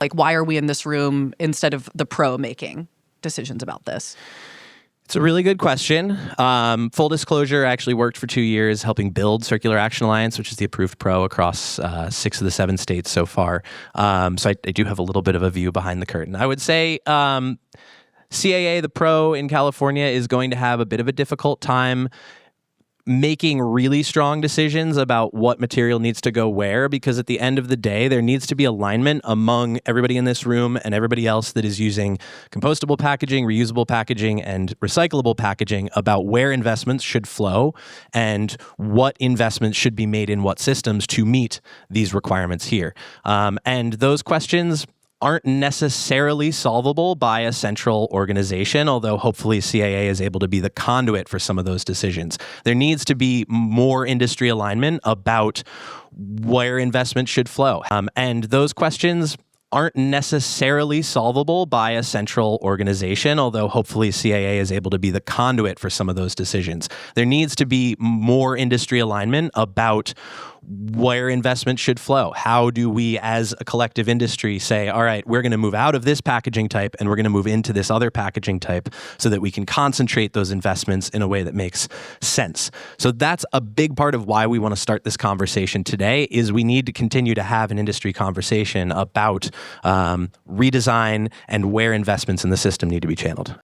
Like, why are we in this room instead of the pro making decisions about this? It's a really good question. Full disclosure, I actually worked for 2 years helping build Circular Action Alliance, which is the approved pro across 6 of the 7 states so far. So I do have a little bit of a view behind the curtain. I would say CAA, the pro in California, is going to have a bit of a difficult time making really strong decisions about what material needs to go where, because at the end of the day, there needs to be alignment among everybody in this room and everybody else that is using compostable packaging, reusable packaging, and recyclable packaging about where investments should flow and what investments should be made in what systems to meet these requirements here. And those questions aren't necessarily solvable by a central organization, although hopefully CAA is able to be the conduit for some of those decisions. There needs to be more industry alignment about where investment should flow. And those questions aren't necessarily solvable by a central organization, although hopefully CAA is able to be the conduit for some of those decisions. There needs to be more industry alignment about where investment should flow. How do we as a collective industry say, all right, we're going to move out of this packaging type and we're going to move into this other packaging type so that we can concentrate those investments in a way that makes sense. So that's a big part of why we want to start this conversation today, is we need to continue to have an industry conversation about redesign and where investments in the system need to be channeled.